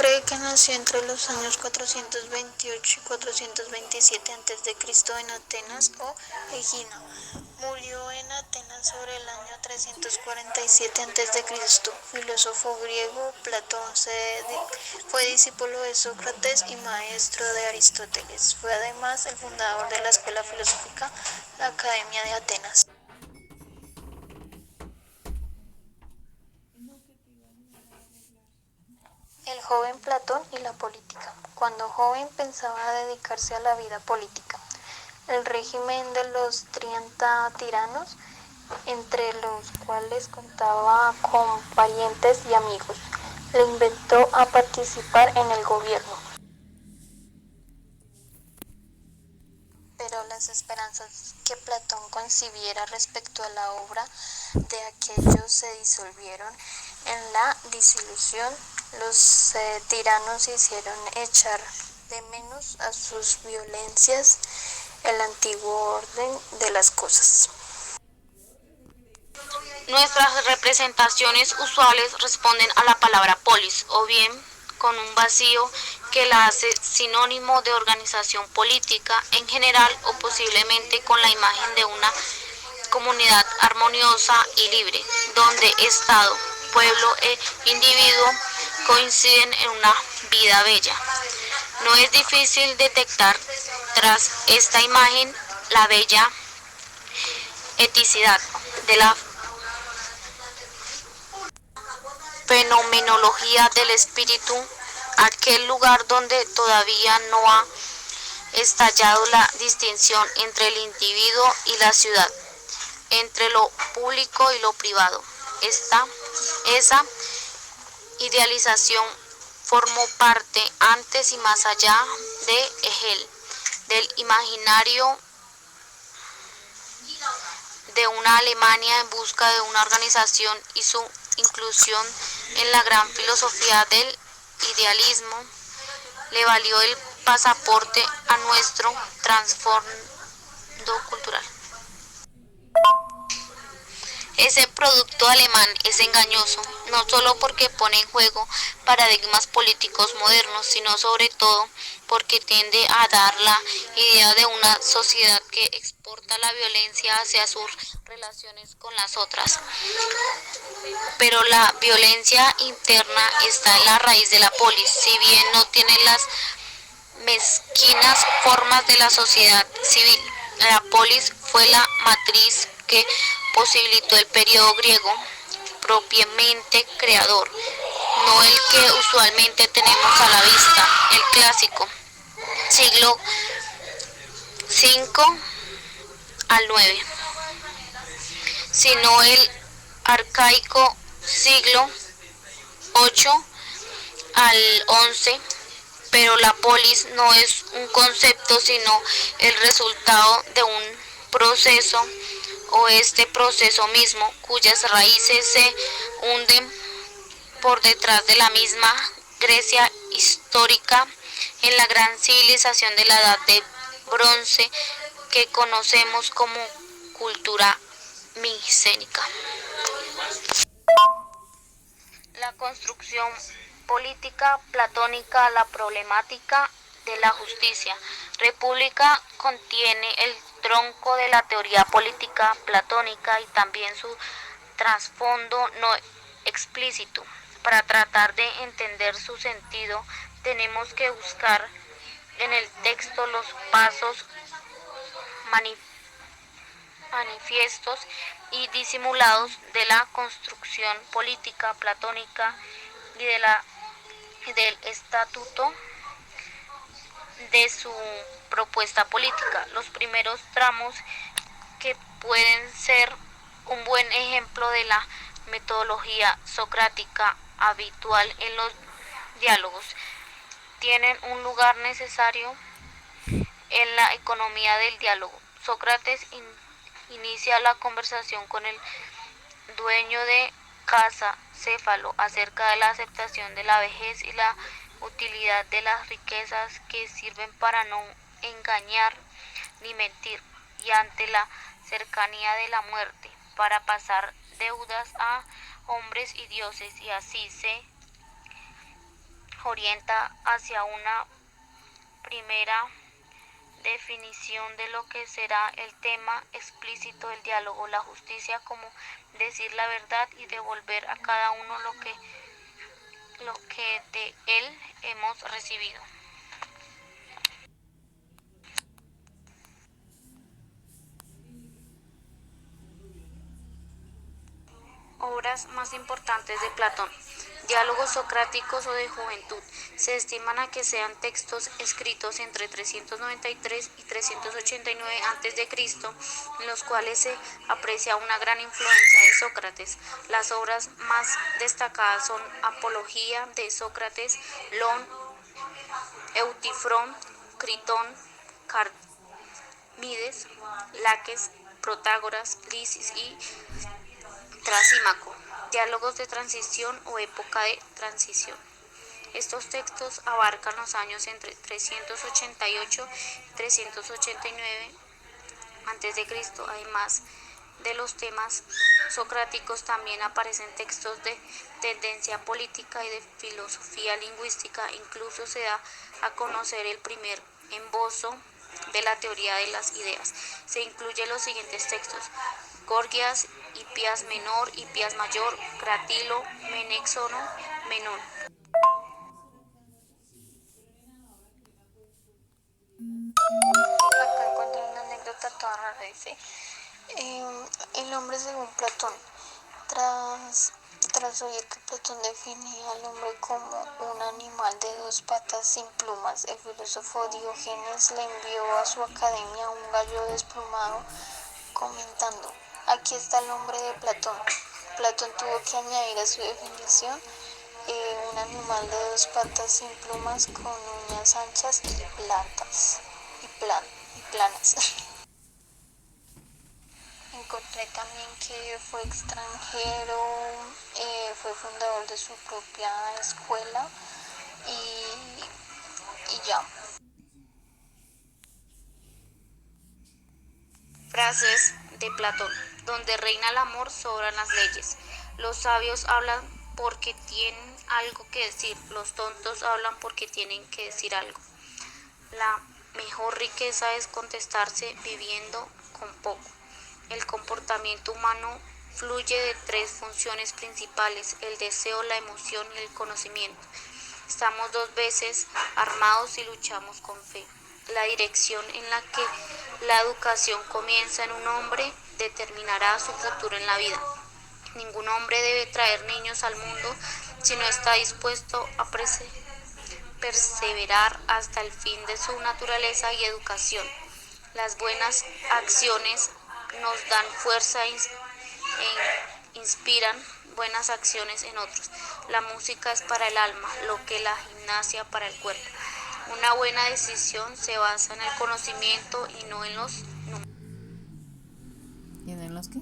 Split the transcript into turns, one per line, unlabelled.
cree que nació entre los años 428 y 427 a.C. en Atenas o Egina. Murió en Atenas sobre el año 347 a.C. Filósofo griego, Platón fue discípulo de Sócrates y maestro de Aristóteles. Fue además el fundador de la escuela filosófica, la Academia de Atenas. El joven Platón y la política. Cuando joven pensaba dedicarse a la vida política. El régimen de los 30 tiranos, entre los cuales contaba con parientes y amigos, le invitó a participar en el gobierno. Pero las esperanzas que Platón concibiera respecto a la obra de aquellos se disolvieron en la disilusión. Los tiranos hicieron echar de menos a sus violencias el antiguo orden de las cosas.
Nuestras representaciones usuales responden a la palabra polis, o bien con un vacío que la hace sinónimo de organización política en general, o posiblemente con la imagen de una comunidad armoniosa y libre, donde Estado, pueblo e individuo coinciden en una vida bella. No es difícil detectar tras esta imagen la bella eticidad de la fenomenología del espíritu, aquel lugar donde todavía no ha estallado la distinción entre el individuo y la ciudad, entre lo público y lo privado. Esa idealización formó parte, antes y más allá de Hegel, del imaginario de una Alemania en busca de una organización, y su inclusión en la gran filosofía del idealismo le valió el pasaporte a nuestro trasfondo cultural. Ese producto alemán es engañoso, no solo porque pone en juego paradigmas políticos modernos, sino sobre todo porque tiende a dar la idea de una sociedad que exporta la violencia hacia sus relaciones con las otras. Pero la violencia interna está en la raíz de la polis, si bien no tiene las mezquinas formas de la sociedad civil. La polis fue la matriz que posibilitó el periodo griego propiamente creador, no el que usualmente tenemos a la vista, el clásico, siglo V al IX, sino el arcaico siglo VIII al XI. Pero la polis no es un concepto, sino el resultado de un proceso, o este proceso mismo, cuyas raíces se hunden por detrás de la misma Grecia histórica, en la gran civilización de la Edad de Bronce que conocemos como cultura micénica. La construcción política platónica, la problemática de la justicia. República contiene el tronco de la teoría política platónica y también su trasfondo no explícito. Para tratar de entender su sentido, tenemos que buscar en el texto los pasos manifiestos y disimulados de la construcción política platónica y del estatuto de su propuesta política. Los primeros tramos, que pueden ser un buen ejemplo de la metodología socrática habitual en los diálogos, tienen un lugar necesario en la economía del diálogo. Sócrates inicia la conversación con el dueño de casa, Céfalo, acerca de la aceptación de la vejez y la utilidad de las riquezas que sirven para no engañar ni mentir, y ante la cercanía de la muerte, para pasar deudas a hombres y dioses, y así se orienta hacia una primera definición de lo que será el tema explícito del diálogo, la justicia como decir la verdad y devolver a cada uno lo que de él hemos recibido. Obras más importantes de Platón. Diálogos socráticos o de juventud. Se estiman a que sean textos escritos entre 393 y 389 a.C., en los cuales se aprecia una gran influencia de Sócrates. Las obras más destacadas son Apología de Sócrates, Lon, Eutifrón, Critón, Carmides, Laques, Protágoras, Lisis y Trasímaco. Diálogos de transición o época de transición. Estos textos abarcan los años entre 388 y 389 a.C. Además de los temas socráticos, también aparecen textos de tendencia política y de filosofía lingüística. Incluso se da a conocer el primer esbozo de la teoría de las ideas. Se incluyen los siguientes textos: Gorgias, Hipias Menor, Hipias Mayor, Cratilo, Menexono, Menón.
Acá encuentro una anécdota toda rara, dice. El hombre según Platón. Tras oír que Platón definía al hombre como un animal de dos patas sin plumas, el filósofo Diógenes le envió a su academia un gallo desplumado, comentando: aquí está el hombre de Platón. Platón tuvo que añadir a su definición un animal de dos patas sin plumas, con uñas anchas y planas. Encontré también que fue extranjero, fue fundador de su propia escuela y ya.
Frases de Platón. Donde reina el amor, sobran las leyes. Los sabios hablan porque tienen algo que decir. Los tontos hablan porque tienen que decir algo. La mejor riqueza es contestarse viviendo con poco. El comportamiento humano fluye de tres funciones principales: el deseo, la emoción y el conocimiento. Estamos dos veces armados y luchamos con fe. La dirección en la que la educación comienza en un hombre determinará su futuro en la vida. Ningún hombre debe traer niños al mundo si no está dispuesto a perseverar hasta el fin de su naturaleza y educación. Las buenas acciones nos dan fuerza e inspiran buenas acciones en otros. La música es para el alma, lo que la gimnasia para el cuerpo. Una buena decisión se basa en el conocimiento y no en los números.
¿Y en los qué?